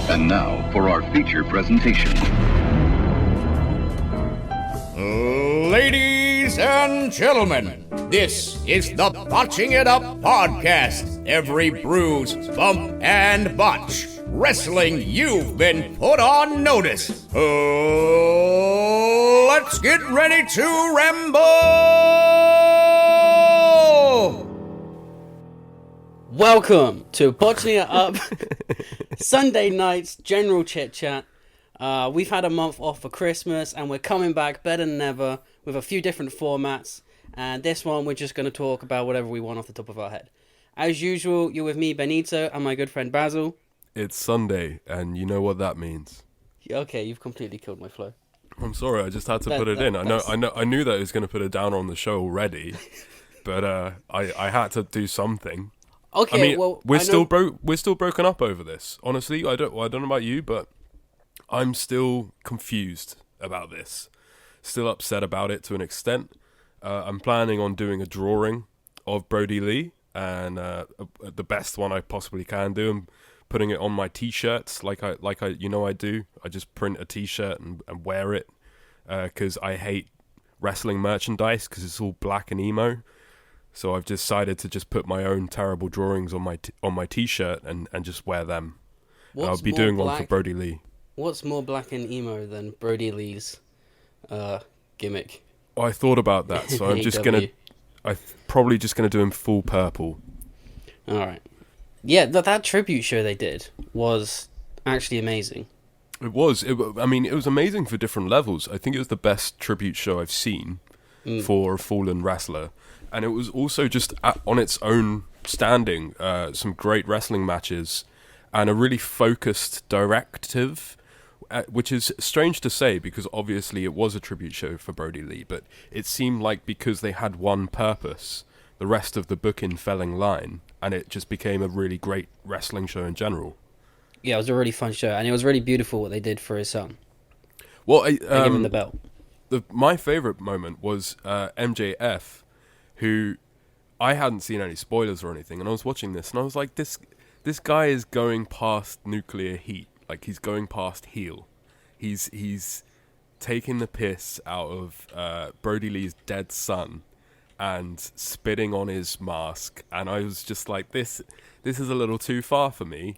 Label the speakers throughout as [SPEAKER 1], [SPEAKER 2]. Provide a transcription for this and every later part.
[SPEAKER 1] And now for our feature presentation.
[SPEAKER 2] Ladies and gentlemen, this is the Botching It Up podcast. Every bruise, bump, and botch. Wrestling, you've been put on notice. Let's get ready to ramble!
[SPEAKER 3] Welcome to Botching It Up, Sunday night's general chit chat. We've had a month off for Christmas and we're coming back better than ever with a few different formats. And this one, we're just going to talk about whatever we want off the top of our head. As usual, you're with me, Benito, and my good friend Basil.
[SPEAKER 4] It's Sunday, and you know what that means.
[SPEAKER 3] Okay, you've completely killed my flow.
[SPEAKER 4] I'm sorry, I just had to put it in. I knew that it was going to put it down on the show already, but I had to do something.
[SPEAKER 3] Okay,
[SPEAKER 4] I mean,
[SPEAKER 3] well,
[SPEAKER 4] we're still broken up over this. Honestly, I don't know about you, but I'm still confused about this. Still upset about it to an extent. I'm planning on doing a drawing of Brody Lee, and the best one I possibly can do. I'm putting it on my t-shirts, like I do. I just print a t-shirt and wear it because I hate wrestling merchandise because it's all black and emo. So I've decided to just put my own terrible drawings on my t-shirt and just wear them. I'll be doing one for Brody Lee.
[SPEAKER 3] What's more black and emo than Brody Lee's gimmick?
[SPEAKER 4] Oh, I thought about that, so I'm probably just gonna do him full purple.
[SPEAKER 3] All right. Yeah, that tribute show they did was actually amazing.
[SPEAKER 4] It was. It was amazing for different levels. I think it was the best tribute show I've seen for a fallen wrestler. And it was also just on its own standing, some great wrestling matches and a really focused directive, which is strange to say because obviously it was a tribute show for Brody Lee, but it seemed like because they had one purpose, the rest of the booking fell in line, and it just became a really great wrestling show in general. Yeah,
[SPEAKER 3] it was a really fun show, and it was really beautiful what they did for his son.
[SPEAKER 4] Well,
[SPEAKER 3] they gave him the belt.
[SPEAKER 4] My favourite moment was MJF, who I hadn't seen any spoilers or anything, and I was watching this, and I was like, this guy is going past nuclear heat. Like, he's going past heel. He's taking the piss out of Brody Lee's dead son and spitting on his mask. And I was just like, this is a little too far for me.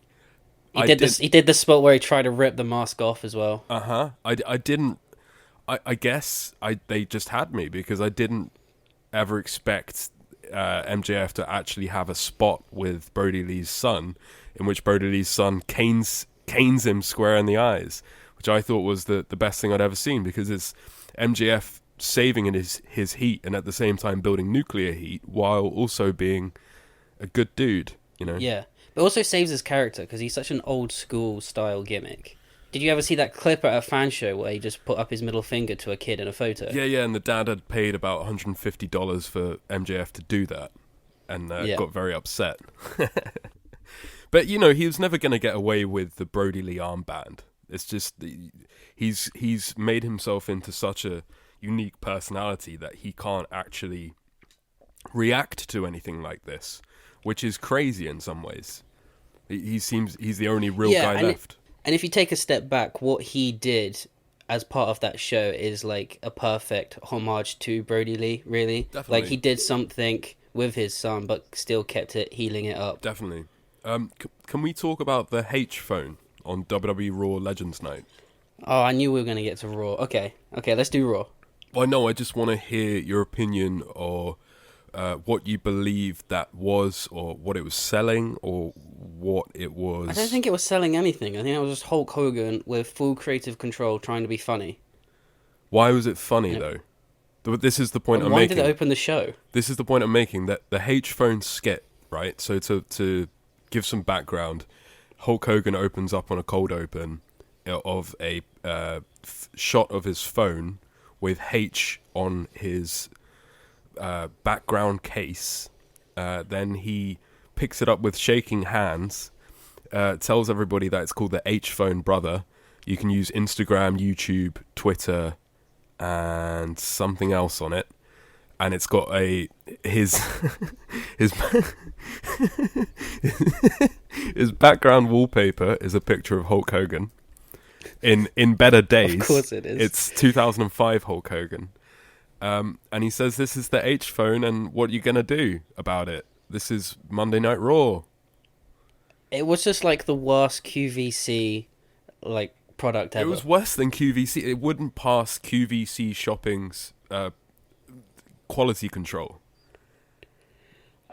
[SPEAKER 3] He did the spot where he tried to rip the mask off as well.
[SPEAKER 4] I guess they just had me because I didn't ever expect MJF to actually have a spot with Brody Lee's son in which Brody Lee's son canes him square in the eyes, which I thought was the best thing I'd ever seen because it's MJF saving his heat and at the same time building nuclear heat while also being a good dude, you know?
[SPEAKER 3] Yeah, but also saves his character because he's such an old school style gimmick. Did you ever see that clip at a fan show where he just put up his middle finger to a kid in a photo?
[SPEAKER 4] Yeah, and the dad had paid about $150 for MJF to do that and got very upset. But, you know, he was never going to get away with the Brody Lee armband. It's just, he's made himself into such a unique personality that he can't actually react to anything like this, which is crazy in some ways. He's the only real guy left.
[SPEAKER 3] And if you take a step back, what he did as part of that show is like a perfect homage to Brody Lee, really.
[SPEAKER 4] Definitely.
[SPEAKER 3] Like, he did something with his son, but still kept it, healing it up.
[SPEAKER 4] Definitely. Can we talk about the H phone on WWE Raw Legends Night?
[SPEAKER 3] Oh, I knew we were going to get to Raw. Okay, let's do Raw.
[SPEAKER 4] Well, no, I just want to hear your opinion or what you believe that was, or what it was selling, or what it was.
[SPEAKER 3] I don't think it was selling anything. I think it was just Hulk Hogan with full creative control trying to be funny.
[SPEAKER 4] Why was it funny, though? This is the point I'm making.
[SPEAKER 3] Why did it open the show?
[SPEAKER 4] This is the point I'm making, that the H phone skit, right? So to give some background, Hulk Hogan opens up on a cold open of a shot of his phone with H on his background case. Then he picks it up with shaking hands, tells everybody that it's called the H phone, brother. You can use Instagram, YouTube, Twitter, and something else on it. and it's got his his background wallpaper is a picture of Hulk Hogan in better days.
[SPEAKER 3] Of course it is.
[SPEAKER 4] It's 2005 Hulk Hogan. And he says, this is the H phone, and what are you going to do about it? This is Monday Night Raw.
[SPEAKER 3] It was just like the worst QVC like product ever.
[SPEAKER 4] It was worse than QVC. It wouldn't pass QVC Shopping's quality control.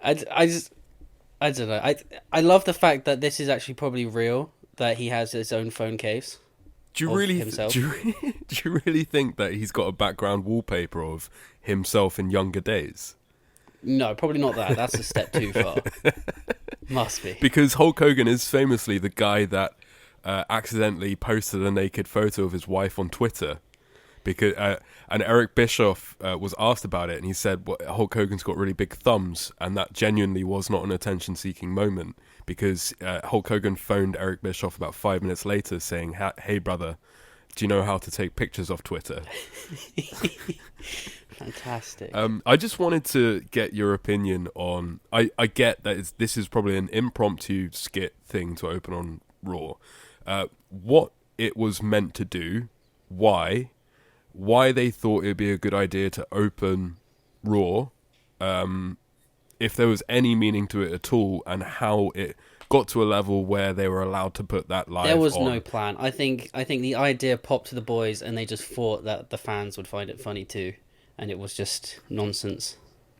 [SPEAKER 3] I don't know. I love the fact that this is actually probably real, that he has his own phone case.
[SPEAKER 4] Do you really think that he's got a background wallpaper of himself in younger days?
[SPEAKER 3] No, probably not that. That's a step too far. Must be.
[SPEAKER 4] Because Hulk Hogan is famously the guy that accidentally posted a naked photo of his wife on Twitter. Because and Eric Bischoff was asked about it, and he said, Hulk Hogan's got really big thumbs, and that genuinely was not an attention-seeking moment, because Hulk Hogan phoned Eric Bischoff about 5 minutes later saying, hey brother, do you know how to take pictures off Twitter?
[SPEAKER 3] Fantastic.
[SPEAKER 4] I just wanted to get your opinion on... I get that this is probably an impromptu skit thing to open on Raw. What it was meant to do, why they thought it would be a good idea to open Raw, if there was any meaning to it at all, and how it got to a level where they were allowed to put that live on.
[SPEAKER 3] There was no plan. I think the idea popped to the boys, and they just thought that the fans would find it funny too, and it was just nonsense.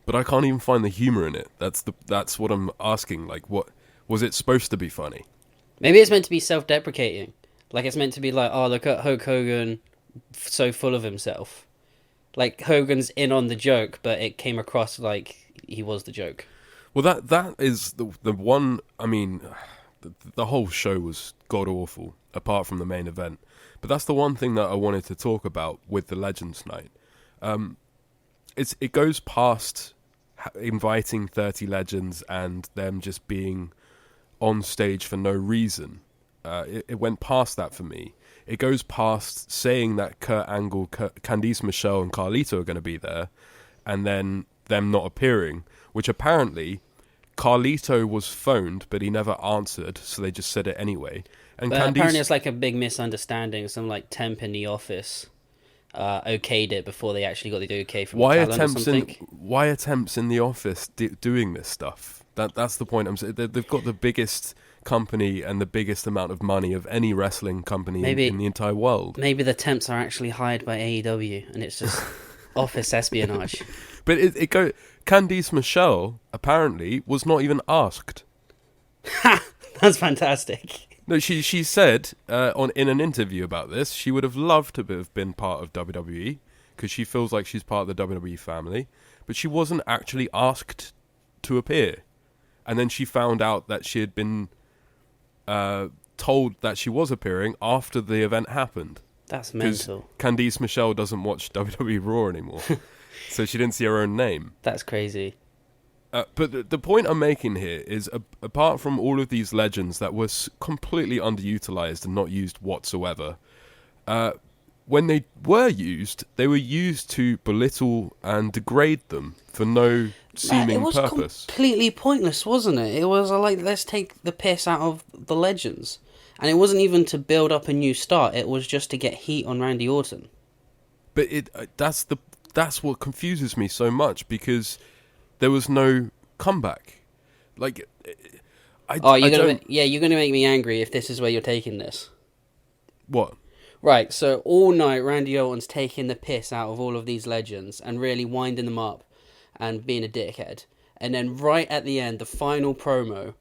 [SPEAKER 4] But I can't even find the humor in it. That's what I'm asking. Like, what was it supposed to be funny?
[SPEAKER 3] Maybe it's meant to be self-deprecating. Like, it's meant to be like, oh, look at Hulk Hogan, so full of himself. Like, Hogan's in on the joke, but it came across like he was the joke.
[SPEAKER 4] Well, that is the one. I mean, the whole show was god awful, apart from the main event. But that's the one thing that I wanted to talk about with the Legends Night. It goes past inviting 30 legends and them just being on stage for no reason. It went past that for me. It goes past saying that Kurt Angle, Candice Michelle, and Carlito are going to be there, and then them not appearing, which apparently Carlito was phoned, but he never answered, so they just said it anyway. And
[SPEAKER 3] But apparently it's like a big misunderstanding. Some like temp in the office okayed it before they actually got the okay from the talent or something.
[SPEAKER 4] Why attempts in the office doing this stuff? That's the point. I'm saying they've got the biggest company and the biggest amount of money of any wrestling company in the entire world.
[SPEAKER 3] Maybe the temps are actually hired by AEW, and it's just office espionage.
[SPEAKER 4] But Candice Michelle apparently was not even asked.
[SPEAKER 3] That's fantastic.
[SPEAKER 4] No, she said in an interview about this, she would have loved to have been part of WWE because she feels like she's part of the WWE family, but she wasn't actually asked to appear. And then she found out that she had been told that she was appearing after the event happened.
[SPEAKER 3] That's mental.
[SPEAKER 4] Candice Michelle doesn't watch WWE Raw anymore, so she didn't see her own name.
[SPEAKER 3] That's crazy.
[SPEAKER 4] But the point I'm making here is, apart from all of these legends that were completely underutilized and not used whatsoever, when they were used to belittle and degrade them for no seeming purpose.
[SPEAKER 3] It was completely pointless, wasn't it? It was like, let's take the piss out of the legends. And it wasn't even to build up a new start. It was just to get heat on Randy Orton.
[SPEAKER 4] But that's what confuses me so much, because there was no comeback. Like,
[SPEAKER 3] you're gonna make me angry if this is where you're taking this.
[SPEAKER 4] What?
[SPEAKER 3] Right, so all night Randy Orton's taking the piss out of all of these legends and really winding them up and being a dickhead. And then right at the end, the final promo,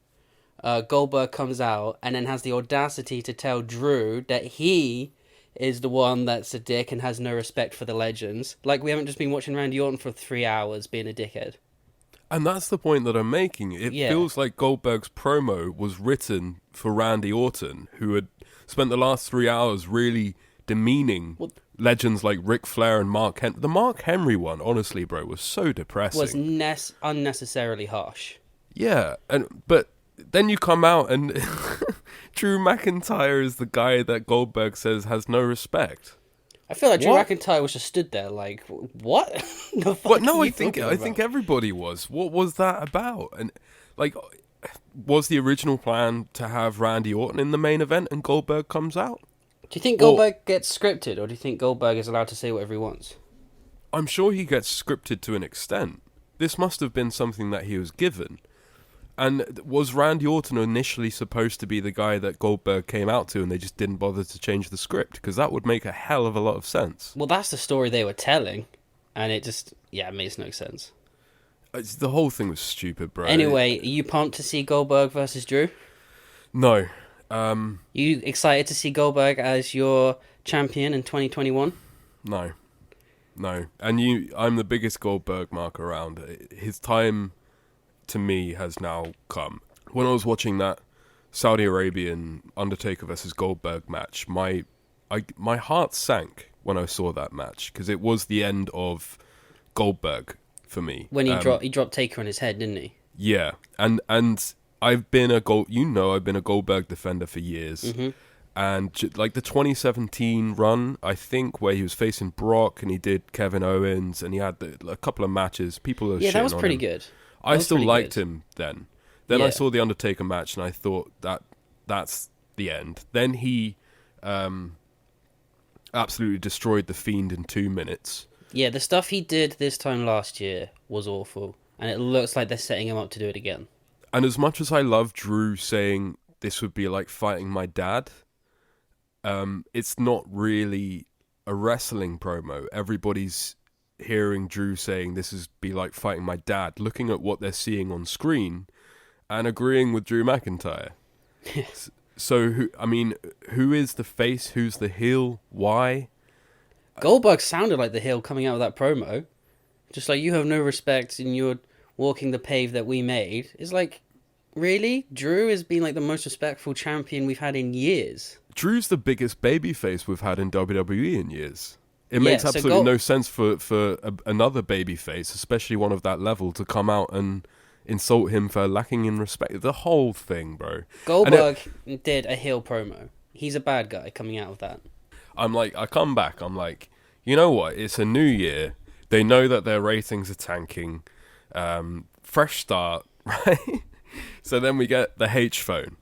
[SPEAKER 3] Goldberg comes out and then has the audacity to tell Drew that he is the one that's a dick and has no respect for the legends. Like, we haven't just been watching Randy Orton for 3 hours being a dickhead.
[SPEAKER 4] And that's the point that I'm making. It feels like Goldberg's promo was written for Randy Orton, who had spent the last 3 hours really demeaning legends like Ric Flair and Mark Henry. The Mark Henry one, honestly, bro, was so depressing.
[SPEAKER 3] Was unnecessarily harsh.
[SPEAKER 4] Yeah, but then you come out and Drew McIntyre is the guy that Goldberg says has no respect.
[SPEAKER 3] I feel like Drew
[SPEAKER 4] What?
[SPEAKER 3] McIntyre was just stood there like, what? The fuck
[SPEAKER 4] But no,
[SPEAKER 3] are
[SPEAKER 4] I
[SPEAKER 3] you
[SPEAKER 4] think
[SPEAKER 3] talking
[SPEAKER 4] I think
[SPEAKER 3] about?
[SPEAKER 4] everybody was. What was that about? And like, was the original plan to have Randy Orton in the main event and Goldberg comes out?
[SPEAKER 3] Do you think
[SPEAKER 4] Or
[SPEAKER 3] Goldberg gets scripted, or do you think Goldberg is allowed to say whatever he wants?
[SPEAKER 4] I'm sure he gets scripted to an extent. This must have been something that he was given. And was Randy Orton initially supposed to be the guy that Goldberg came out to and they just didn't bother to change the script? Because that would make a hell of a lot of sense.
[SPEAKER 3] Well, that's the story they were telling, and it just, it makes no sense.
[SPEAKER 4] The whole thing was stupid, bro.
[SPEAKER 3] Anyway, are you pumped to see Goldberg versus Drew?
[SPEAKER 4] No.
[SPEAKER 3] You excited to see Goldberg as your champion in 2021?
[SPEAKER 4] No. And I'm the biggest Goldberg mark around. His time, to me, has now come. When I was watching that Saudi Arabian Undertaker versus Goldberg match, my heart sank when I saw that match, because it was the end of Goldberg for me.
[SPEAKER 3] When he dropped Taker on his head, didn't he?
[SPEAKER 4] Yeah, and I've been a Goldberg defender for years.
[SPEAKER 3] Mm-hmm.
[SPEAKER 4] And like the 2017 run, I think, where he was facing Brock and he did Kevin Owens and he had a couple of matches. People are
[SPEAKER 3] Yeah, that was
[SPEAKER 4] shitting on
[SPEAKER 3] pretty
[SPEAKER 4] him.
[SPEAKER 3] good.
[SPEAKER 4] I still liked
[SPEAKER 3] good.
[SPEAKER 4] him then. Then
[SPEAKER 3] Yeah.
[SPEAKER 4] I saw the Undertaker match and I thought that's the end. Then he absolutely destroyed the Fiend in 2 minutes.
[SPEAKER 3] Yeah, the stuff he did this time last year was awful, and it looks like they're setting him up to do it again.
[SPEAKER 4] And as much as I love Drew saying this would be like fighting my dad, it's not really a wrestling promo. Everybody's hearing Drew saying this is be like fighting my dad, looking at what they're seeing on screen and agreeing with Drew McIntyre. So, who is the face? Who's the heel? Why?
[SPEAKER 3] Goldberg sounded like the heel coming out of that promo. Just like, you have no respect and you're walking the pave that we made. It's like, really? Drew has been like the most respectful champion we've had in years.
[SPEAKER 4] Drew's the biggest babyface we've had in WWE in years. It
[SPEAKER 3] Yeah,
[SPEAKER 4] makes
[SPEAKER 3] so
[SPEAKER 4] absolutely no sense for another babyface, especially one of that level, to come out and insult him for lacking in respect. The whole thing, bro.
[SPEAKER 3] Goldberg did a heel promo. He's a bad guy coming out of that.
[SPEAKER 4] I come back, I'm like, you know what? It's a new year. They know that their ratings are tanking. Fresh start, right? So then we get the H phone.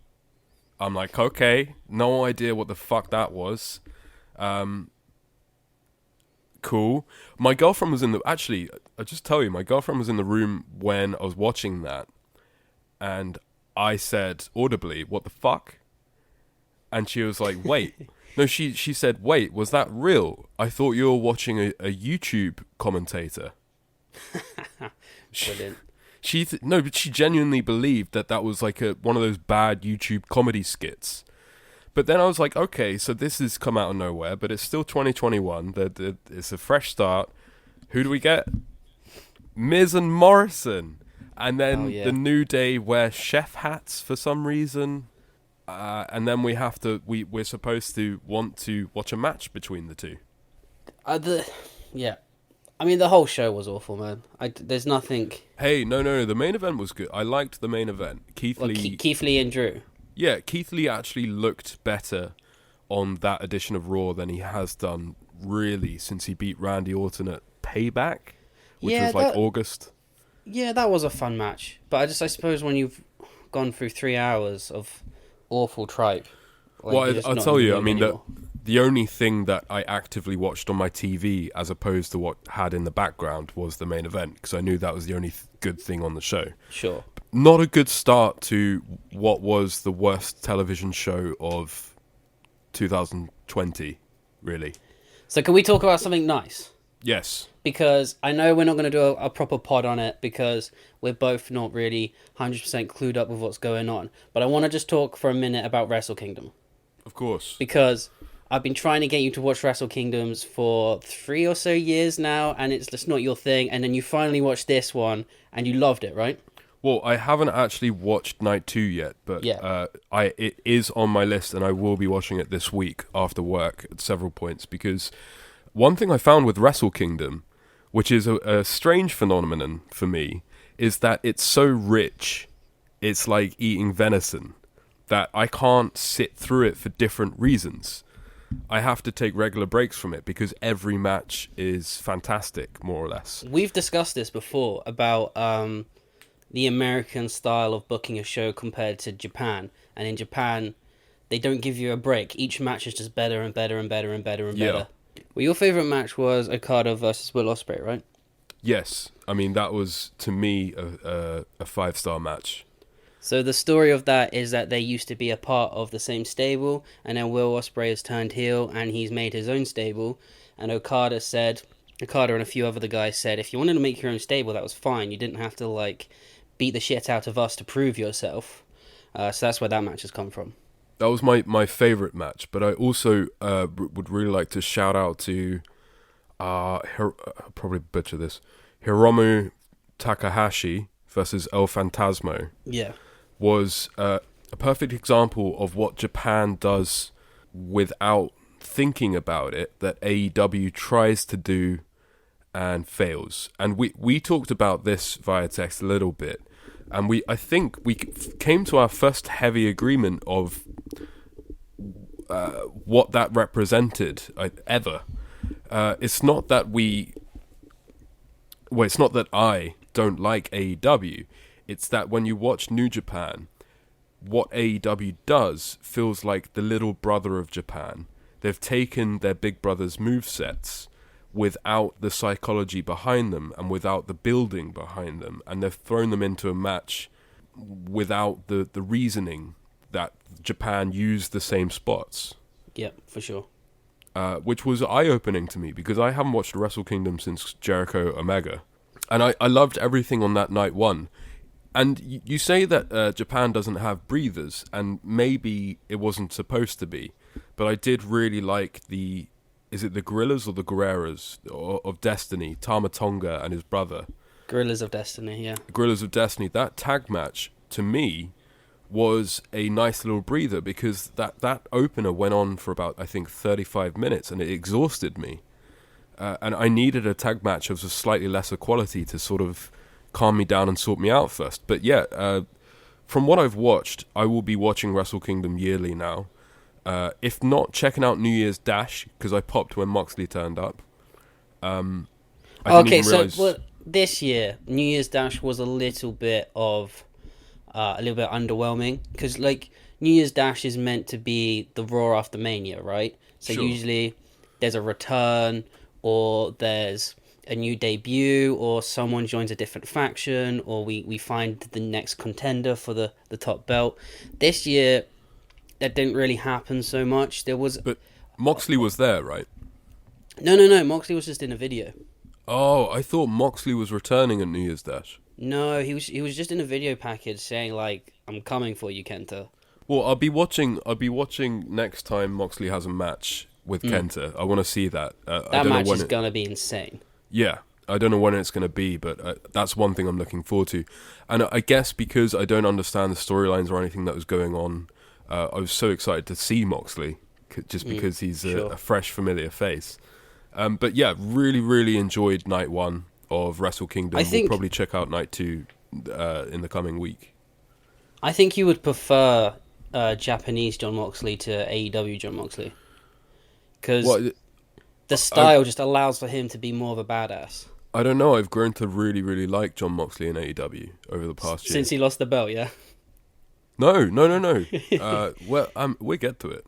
[SPEAKER 4] I'm like, okay, no idea what the fuck that was. Cool. My girlfriend was I'll just tell you, my girlfriend was in the room when I was watching that. And I said audibly, what the fuck? And she was like, wait. No, she said, wait, was that real? I thought you were watching a YouTube commentator.
[SPEAKER 3] Brilliant.
[SPEAKER 4] But she genuinely believed that was like one of those bad YouTube comedy skits. But then I was like, okay, so this has come out of nowhere, but it's still 2021. It's a fresh start. Who do we get? Miz and Morrison. And then the New Day wear chef hats for some reason. And then we're supposed to want to watch a match between the two.
[SPEAKER 3] Yeah. I mean, the whole show was awful, man. There's nothing...
[SPEAKER 4] Hey, no, the main event was good. I liked the main event. Keith
[SPEAKER 3] Lee and Drew.
[SPEAKER 4] Yeah, Keith Lee actually looked better on that edition of Raw than he has done, really, since he beat Randy Orton at Payback, which was like August.
[SPEAKER 3] Yeah, that was a fun match. But I suppose when you've gone through 3 hours of awful tripe...
[SPEAKER 4] Well, I'll tell you, I mean, the only thing that I actively watched on my TV, as opposed to what had in the background, was the main event, because I knew that was the only good thing on the show.
[SPEAKER 3] Sure.
[SPEAKER 4] Not a good start to what was the worst television show of 2020, really.
[SPEAKER 3] So can we talk about something nice?
[SPEAKER 4] Yes.
[SPEAKER 3] Because I know we're not going to do a proper pod on it because we're both not really 100% clued up with what's going on. But I want to just talk for a minute about Wrestle Kingdom.
[SPEAKER 4] Of course.
[SPEAKER 3] Because I've been trying to get you to watch Wrestle Kingdoms for 3 or so years now, and it's just not your thing. And then you finally watched this one, and you loved it, right?
[SPEAKER 4] Well, I haven't actually watched Night 2 yet, but it is on my list, and I will be watching it this week after work at several points, because one thing I found with Wrestle Kingdom, which is a strange phenomenon for me, is that it's so rich, it's like eating venison, that I can't sit through it for different reasons. I have to take regular breaks from it because every match is fantastic, more or less.
[SPEAKER 3] We've discussed this before about the American style of booking a show compared to Japan. And in Japan, they don't give you a break. Each match is just better and better and better and better and better. Well, your favourite match was Okada versus Will Ospreay, right?
[SPEAKER 4] Yes. I mean, that was, to me, a 5-star match.
[SPEAKER 3] So the story of that is that they used to be a part of the same stable, and then Will Ospreay has turned heel, and he's made his own stable. And Okada and a few other guys said, if you wanted to make your own stable, that was fine. You didn't have to, like, beat the shit out of us to prove yourself. So that's where that match has come from.
[SPEAKER 4] That was my favourite match, but I also would really like to shout out to, I'll probably butcher this, Hiromu Takahashi versus El Fantasmo.
[SPEAKER 3] Yeah.
[SPEAKER 4] Was a perfect example of what Japan does without thinking about it, that AEW tries to do and fails. And we talked about this via text a little bit, and I think we came to our first heavy agreement of what that represented ever. It's not that it's not that I don't like AEW. It's that when you watch New Japan, what AEW does feels like the little brother of Japan. They've taken their big brother's movesets without the psychology behind them and without the building behind them, and they've thrown them into a match without the reasoning that Japan used the same spots.
[SPEAKER 3] Yeah, for sure.
[SPEAKER 4] Which was eye-opening to me, because I haven't watched Wrestle Kingdom since Jericho Omega. And I loved everything on that night one. And you say that Japan doesn't have breathers, and maybe it wasn't supposed to be, but I did really like is it the Gorillas or the Guerreras of Destiny, Tama Tonga and his brother?
[SPEAKER 3] Gorillas of Destiny, yeah.
[SPEAKER 4] Gorillas of Destiny, that tag match, to me, was a nice little breather, because that opener went on for about, I think, 35 minutes, and it exhausted me. And I needed a tag match of a slightly lesser quality to sort of calm me down and sort me out first. But yeah, from what I've watched, I will be watching Wrestle Kingdom yearly now. If not, checking out New Year's Dash, because I popped when Moxley turned up.
[SPEAKER 3] This year, New Year's Dash was a little bit underwhelming, because like New Year's Dash is meant to be the Raw after Mania, right? So
[SPEAKER 4] Sure.
[SPEAKER 3] Usually there's a return, or there's a new debut, or someone joins a different faction, or we find the next contender for the top belt. This year, that didn't really happen so much.
[SPEAKER 4] But Moxley was there, right?
[SPEAKER 3] No. Moxley was just in a video.
[SPEAKER 4] Oh, I thought Moxley was returning at New Year's Dash.
[SPEAKER 3] No, he was just in a video package saying, like, I'm coming for you, Kenta.
[SPEAKER 4] Well, I'll be watching next time Moxley has a match with Kenta. I want to see that.
[SPEAKER 3] That match is going to be insane.
[SPEAKER 4] Yeah, I don't know when it's going to be, but that's one thing I'm looking forward to. And I guess because I don't understand the storylines or anything that was going on, I was so excited to see Moxley, just because he's a fresh, familiar face. But yeah, really, really enjoyed night one of Wrestle Kingdom. We'll probably check out night two in the coming week.
[SPEAKER 3] I think you would prefer Japanese John Moxley to AEW John Moxley, because the style just allows for him to be more of a badass.
[SPEAKER 4] I don't know. I've grown to really, really like John Moxley in AEW over the past year.
[SPEAKER 3] Since he lost the belt, yeah?
[SPEAKER 4] No. We'll get to it.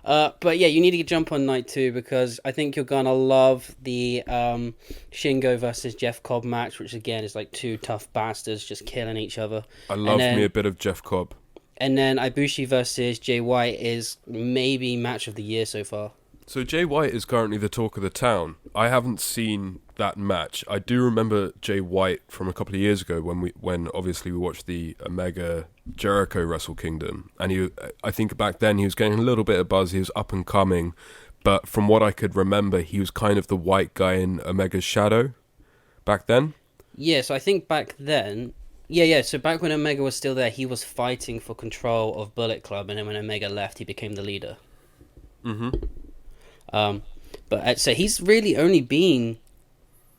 [SPEAKER 3] But yeah, you need to jump on night two, because I think you're gonna love the Shingo versus Jeff Cobb match, which again is like two tough bastards just killing each other.
[SPEAKER 4] I love me a bit of Jeff Cobb.
[SPEAKER 3] And then Ibushi versus Jay White is maybe match of the year so far.
[SPEAKER 4] So Jay White is currently the talk of the town. I haven't seen that match. I do remember Jay White from a couple of years ago when obviously we watched the Omega Jericho Wrestle Kingdom, and I think back then he was getting a little bit of buzz. He was up and coming, but from what I could remember, he was kind of the white guy in Omega's shadow back then. Yeah,
[SPEAKER 3] so I think back then. Yeah. So back when Omega was still there, he was fighting for control of Bullet Club, and then when Omega left, he became the leader. But so he's really only been,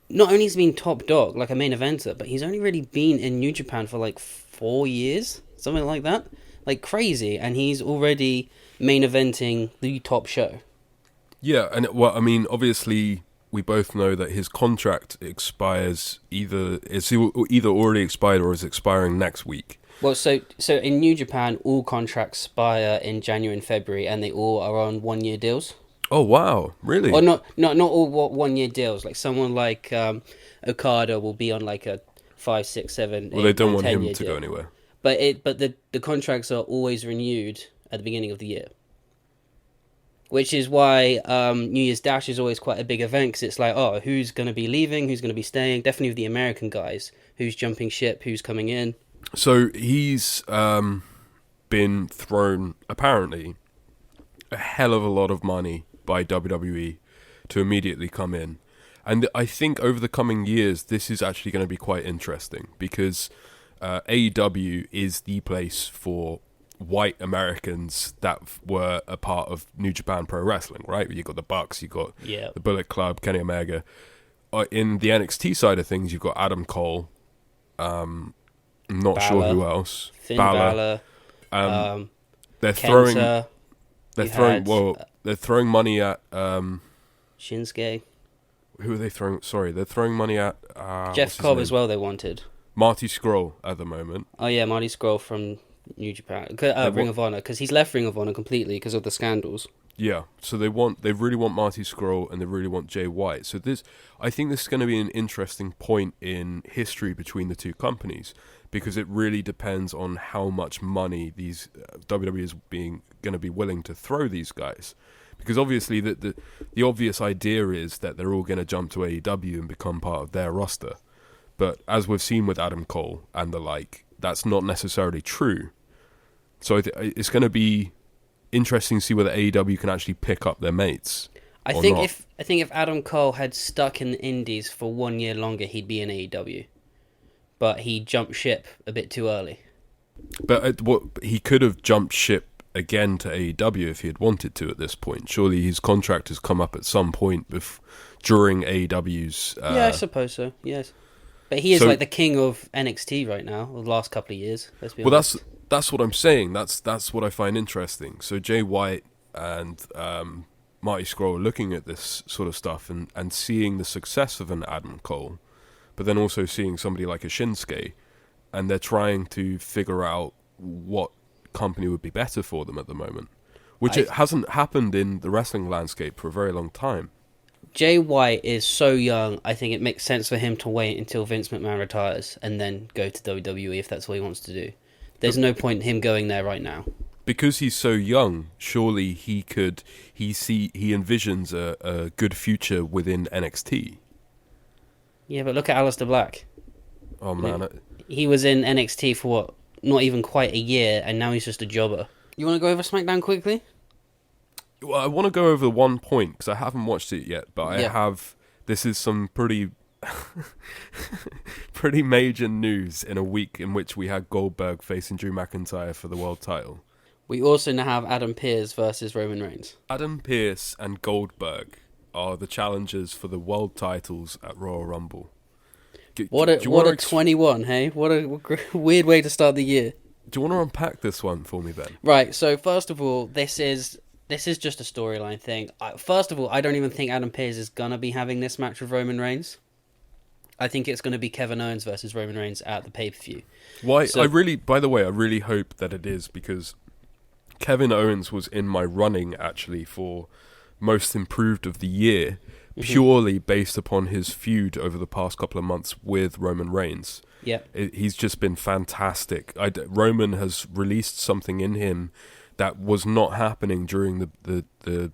[SPEAKER 3] not only has he been top dog, like a main eventer, but he's only really been in New Japan for like 4 years, something like that. like crazy, and he's already main eventing the top show.
[SPEAKER 4] Yeah, and well, I mean, obviously, we both know that his contract expires either already expired or is expiring next week.
[SPEAKER 3] Well, so in New Japan, all contracts expire in January and February, and they all are on 1-year deals.
[SPEAKER 4] Oh wow, really?
[SPEAKER 3] Or not all 1-year deals. Like someone like Okada will be on like a 5, 6, 7.
[SPEAKER 4] Well, they don't want
[SPEAKER 3] 10-year
[SPEAKER 4] him to
[SPEAKER 3] deal.
[SPEAKER 4] go anywhere.
[SPEAKER 3] But the contracts are always renewed at the beginning of the year. Which is why New Year's Dash is always quite a big event, because it's like, oh, who's going to be leaving, who's going to be staying? Definitely with the American guys. Who's jumping ship, who's coming in.
[SPEAKER 4] So he's been thrown, apparently, a hell of a lot of money by WWE to immediately come in. And I think over the coming years, this is actually going to be quite interesting, because AEW is the place for white Americans that were a part of New Japan Pro Wrestling, right? You got the Bucks, you got the Bullet Club, Kenny Omega. In the NXT side of things, you've got Adam Cole. I'm not sure who else.
[SPEAKER 3] Finn Balor.
[SPEAKER 4] They're
[SPEAKER 3] Kenta,
[SPEAKER 4] they're throwing money at
[SPEAKER 3] Shinsuke.
[SPEAKER 4] Who are they throwing? Sorry, they're throwing money at
[SPEAKER 3] Jeff Cobb as well. They wanted
[SPEAKER 4] Marty Scurll at the moment.
[SPEAKER 3] Oh yeah, Marty Scurll from New Japan, Ring of Honor, because he's left Ring of Honor completely because of the scandals.
[SPEAKER 4] Yeah, so they really want Marty Scurll and they really want Jay White. So I think this is going to be an interesting point in history between the two companies, because it really depends on how much money these WWE is going to be willing to throw these guys. Because obviously the obvious idea is that they're all going to jump to AEW and become part of their roster. But as we've seen with Adam Cole and the like, that's not necessarily true. So it's going to be interesting to see whether AEW can actually pick up their mates.
[SPEAKER 3] I think if Adam Cole had stuck in the Indies for 1 year longer, he'd be in AEW. But he jumped ship a bit too early.
[SPEAKER 4] But he could have jumped ship again to AEW if he had wanted to at this point. Surely his contract has come up at some point during AEW's...
[SPEAKER 3] yeah, I suppose so, yes. But he is like the king of NXT right now, the last couple of years. Let's be honest.
[SPEAKER 4] That's what I'm saying. That's what I find interesting. So Jay White and Marty Scurll are looking at this sort of stuff and seeing the success of an Adam Cole, but then also seeing somebody like a Shinsuke, and they're trying to figure out what company would be better for them at the moment, which it hasn't happened in the wrestling landscape for a very long time.
[SPEAKER 3] Jay White is so young, I think it makes sense for him to wait until Vince McMahon retires and then go to WWE if that's what he wants to do. There's no point in him going there right now.
[SPEAKER 4] Because he's so young, surely he envisions a good future within NXT.
[SPEAKER 3] Yeah, but look at Aleister Black.
[SPEAKER 4] Oh man.
[SPEAKER 3] He was in NXT for what? Not even quite a year, and now he's just a jobber. You want to go over SmackDown quickly?
[SPEAKER 4] Well, I want to go over one point, because I haven't watched it yet, but I have... This is some pretty major news in a week in which we had Goldberg facing Drew McIntyre for the world title.
[SPEAKER 3] We also now have Adam Pearce versus Roman Reigns.
[SPEAKER 4] Adam Pearce and Goldberg are the challengers for the world titles at Royal Rumble.
[SPEAKER 3] What a 21, hey? What a weird way to start the year.
[SPEAKER 4] Do you want to unpack this one for me, Ben?
[SPEAKER 3] Right, so first of all, this is just a storyline thing. First of all, I don't even think Adam Pearce is going to be having this match with Roman Reigns. I think it's going to be Kevin Owens versus Roman Reigns at the pay-per-view.
[SPEAKER 4] Why? By the way, I really hope that it is, because Kevin Owens was in my running, actually, for most improved of the year, purely based upon his feud over the past couple of months with Roman Reigns.
[SPEAKER 3] Yeah,
[SPEAKER 4] he's just been fantastic. Roman has released something in him that was not happening during the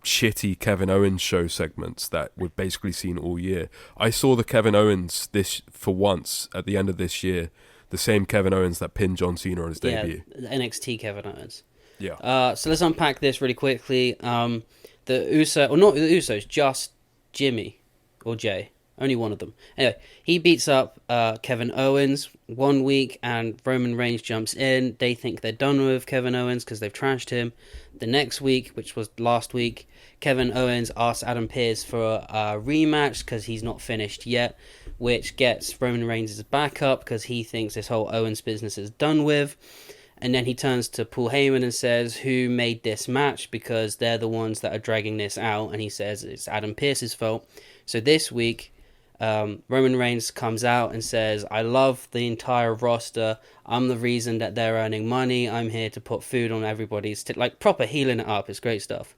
[SPEAKER 4] shitty Kevin Owens show segments that we've basically seen all year. I saw the Kevin Owens for once at the end of this year, the same Kevin Owens that pinned John Cena on his debut.
[SPEAKER 3] Yeah, NXT Kevin Owens.
[SPEAKER 4] Yeah.
[SPEAKER 3] So let's unpack this really quickly. Not the Usos, just Jimmy or Jay. Only one of them. Anyway, he beats up Kevin Owens 1 week, and Roman Reigns jumps in. They think they're done with Kevin Owens because they've trashed him. The next week, which was last week, Kevin Owens asks Adam Pearce for a rematch because he's not finished yet, which gets Roman Reigns' back up because he thinks this whole Owens business is done with. And then he turns to Paul Heyman and says, who made this match? Because they're the ones that are dragging this out. And he says it's Adam Pearce's fault. So this week, Roman Reigns comes out and says, I love the entire roster. I'm the reason that they're earning money. I'm here to put food on everybody's... like, proper healing it up. It's great stuff.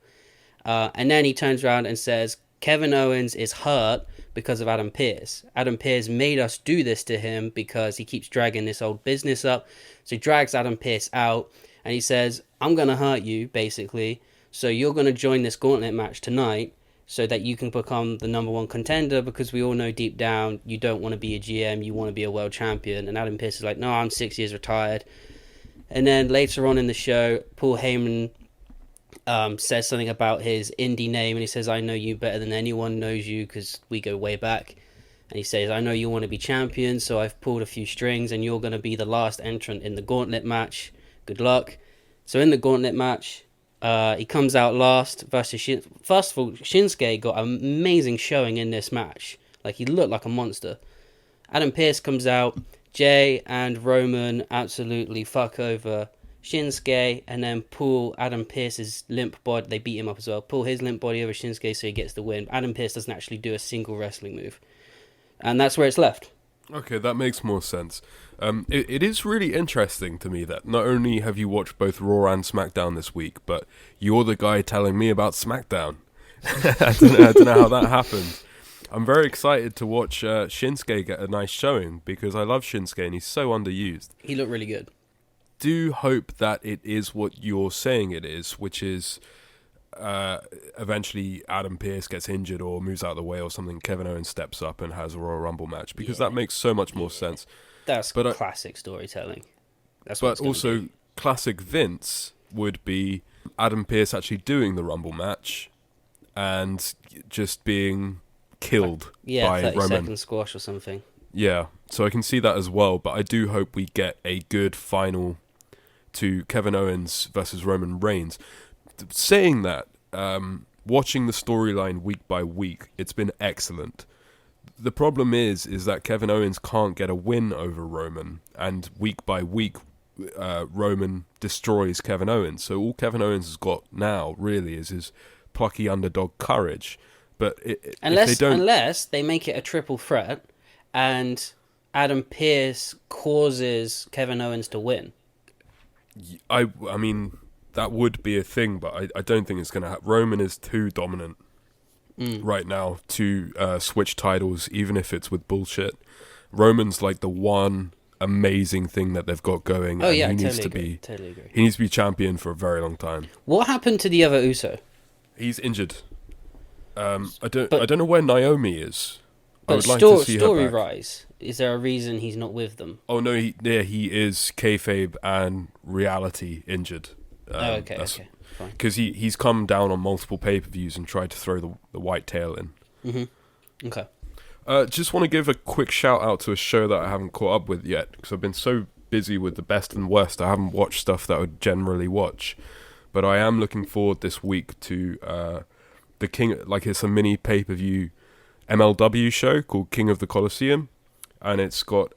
[SPEAKER 3] And then he turns around and says, Kevin Owens is hurt because of Adam Pearce. Adam Pearce made us do this to him because he keeps dragging this old business up. So he drags Adam Pearce out and he says, I'm going to hurt you, basically. So you're going to join this gauntlet match tonight so that you can become the number one contender, because we all know deep down you don't want to be a GM, you want to be a world champion. And Adam Pearce is like, no, I'm 6 years retired. And then later on in the show, Paul Heyman says something about his indie name, and he says, I know you better than anyone knows you because we go way back. And he says, I know you want to be champion, so I've pulled a few strings and you're going to be the last entrant in the gauntlet match. Good luck. So in the gauntlet match, he comes out last versus First of all, Shinsuke got an amazing showing in this match. Like, he looked like a monster. Adam Pearce comes out. Jay and Roman absolutely fuck over Shinsuke, and then pull Adam Pearce's limp body. They beat him up as well. Pull his limp body over Shinsuke so he gets the win. Adam Pearce doesn't actually do a single wrestling move. And that's where it's left.
[SPEAKER 4] Okay, that makes more sense. It is really interesting to me that not only have you watched both Raw and SmackDown this week, but you're the guy telling me about SmackDown. I don't know how that happened. I'm very excited to watch Shinsuke get a nice showing, because I love Shinsuke and he's so underused.
[SPEAKER 3] He looked really good.
[SPEAKER 4] Do hope that it is what you're saying it is, which is eventually Adam Pearce gets injured or moves out of the way or something, Kevin Owens steps up and has a Royal Rumble match, because that makes so much more sense.
[SPEAKER 3] That's classic storytelling. That's
[SPEAKER 4] but also be. Classic Vince would be Adam Pearce actually doing the Rumble match and just being killed by
[SPEAKER 3] 30-second squash or something.
[SPEAKER 4] Yeah, so I can see that as well, but I do hope we get a good final to Kevin Owens versus Roman Reigns. Saying that, watching the storyline week by week, it's been excellent. The problem is that Kevin Owens can't get a win over Roman, and week by week, Roman destroys Kevin Owens. So all Kevin Owens has got now, really, is his plucky underdog courage. But
[SPEAKER 3] unless they make it a triple threat, and Adam Pearce causes Kevin Owens to win.
[SPEAKER 4] I mean, that would be a thing, but I don't think it's going to happen. Roman is too dominant right now to switch titles, even if it's with bullshit. Roman's like the one amazing thing that they've got going.
[SPEAKER 3] Oh,
[SPEAKER 4] and
[SPEAKER 3] yeah,
[SPEAKER 4] he needs
[SPEAKER 3] totally agree.
[SPEAKER 4] He needs to be champion for a very long time.
[SPEAKER 3] What happened to the other Uso?
[SPEAKER 4] He's injured. I don't know where Naomi is. I would like
[SPEAKER 3] to
[SPEAKER 4] see her
[SPEAKER 3] story
[SPEAKER 4] back.
[SPEAKER 3] rise. Is there a reason he's not with them?
[SPEAKER 4] Oh no, he is kayfabe and reality injured.
[SPEAKER 3] Okay, fine.
[SPEAKER 4] Because he's come down on multiple pay-per-views and tried to throw the white tail in.
[SPEAKER 3] Mm-hmm. Okay.
[SPEAKER 4] Just want to give a quick shout out to a show that I haven't caught up with yet, because I've been so busy with the best and worst. I haven't watched stuff that I would generally watch, but I am looking forward this week to the King. Like, it's a mini pay-per-view MLW show called King of the Colosseum, and it's got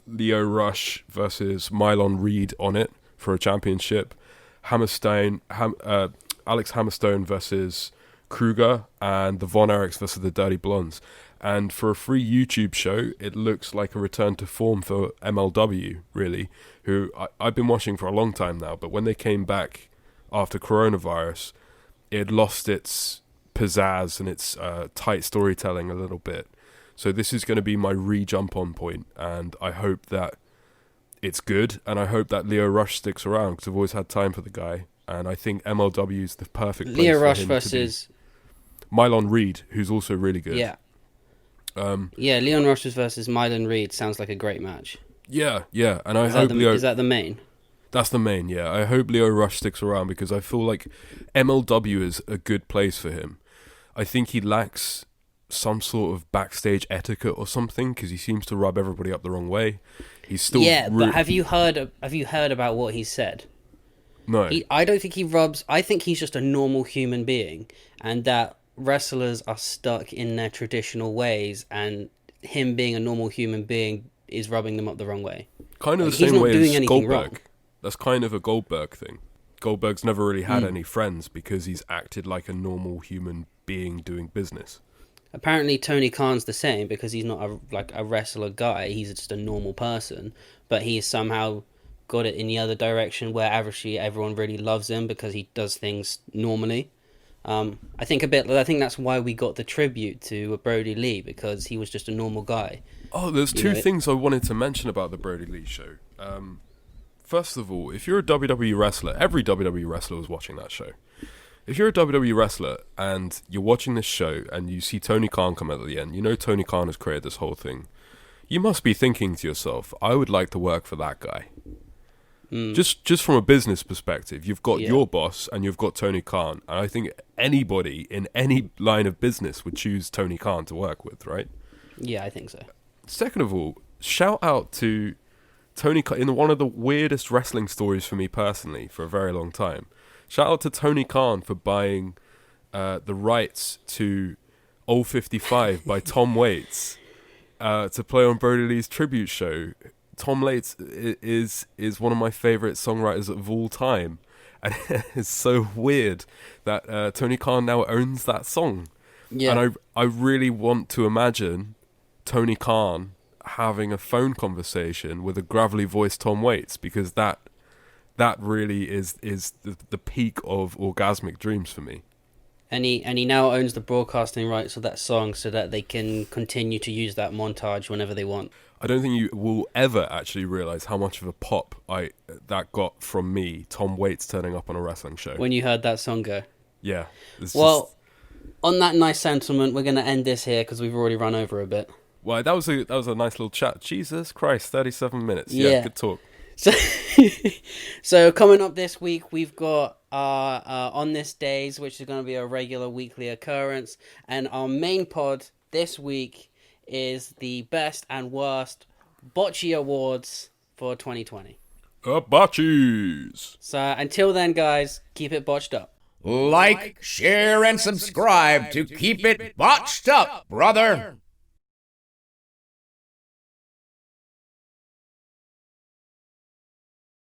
[SPEAKER 4] Leo Rush versus Mylon Reed on it for a championship. Alex Hammerstone versus Kruger, and the Von Erichs versus the Dirty Blondes. And for a free YouTube show, it looks like a return to form for MLW, really, who I've been watching for a long time now, but when they came back after coronavirus, it had lost its pizzazz and its tight storytelling a little bit. So this is going to be my re-jump on point, and I hope that it's good, and I hope that Leo Rush sticks around, because I've always had time for the guy, and I think MLW is the perfect place
[SPEAKER 3] Leo
[SPEAKER 4] for
[SPEAKER 3] Rush
[SPEAKER 4] him
[SPEAKER 3] versus
[SPEAKER 4] to be. Mylon Reed, who's also really good.
[SPEAKER 3] Yeah. Leon Rush versus Mylon Reed sounds like a great match.
[SPEAKER 4] Yeah, and I hope Leo...
[SPEAKER 3] Is that the main?
[SPEAKER 4] That's the main, yeah. I hope Leo Rush sticks around, because I feel like MLW is a good place for him. I think he lacks some sort of backstage etiquette or something, because he seems to rub everybody up the wrong way. He's still...
[SPEAKER 3] but have you heard about what he said?
[SPEAKER 4] No.
[SPEAKER 3] I don't think he rubs... I think he's just a normal human being, and that wrestlers are stuck in their traditional ways, and him being a normal human being is rubbing them up the wrong way.
[SPEAKER 4] Kind of the same way as Goldberg. That's kind of a Goldberg thing. Goldberg's never really had any friends because he's acted like a normal human being doing business.
[SPEAKER 3] Apparently, Tony Khan's the same because he's not a wrestler guy. He's just a normal person, but he's somehow got it in the other direction where actually everyone really loves him because he does things normally. I think that's why we got the tribute to Brody Lee, because he was just a normal guy.
[SPEAKER 4] Oh, there's two things I wanted to mention about the Brody Lee show. First of all, if you're a WWE wrestler, every WWE wrestler was watching that show. If you're a WWE wrestler and you're watching this show and you see Tony Khan come out at the end, you know Tony Khan has created this whole thing. You must be thinking to yourself, I would like to work for that guy. Just from a business perspective, you've got your boss and you've got Tony Khan. And I think anybody in any line of business would choose Tony Khan to work with, right?
[SPEAKER 3] Yeah, I think so.
[SPEAKER 4] Second of all, shout out to Tony Khan in one of the weirdest wrestling stories for me personally for a very long time. Shout out to Tony Khan for buying the rights to Old 55 by Tom Waits to play on Brody Lee's tribute show. Tom Waits is one of my favourite songwriters of all time. And it's so weird that Tony Khan now owns that song. Yeah. And I really want to imagine Tony Khan having a phone conversation with a gravelly voiced Tom Waits, because that really is the peak of orgasmic dreams for me.
[SPEAKER 3] And he now owns the broadcasting rights of that song so that they can continue to use that montage whenever they want.
[SPEAKER 4] I don't think you will ever actually realise how much of a pop that got from me, Tom Waits turning up on a wrestling show.
[SPEAKER 3] When you heard that song go.
[SPEAKER 4] Yeah.
[SPEAKER 3] On that nice sentiment, we're going to end this here because we've already run over a bit.
[SPEAKER 4] Well, that was a nice little chat. Jesus Christ, 37 minutes. Yeah, good talk.
[SPEAKER 3] So coming up this week, we've got On This Days, which is going to be a regular weekly occurrence. And our main pod this week is the best and worst bocce awards for 2020.
[SPEAKER 4] Botchies!
[SPEAKER 3] So until then, guys, keep it botched up.
[SPEAKER 2] Like, share, and subscribe to Keep It Botched Up, brother.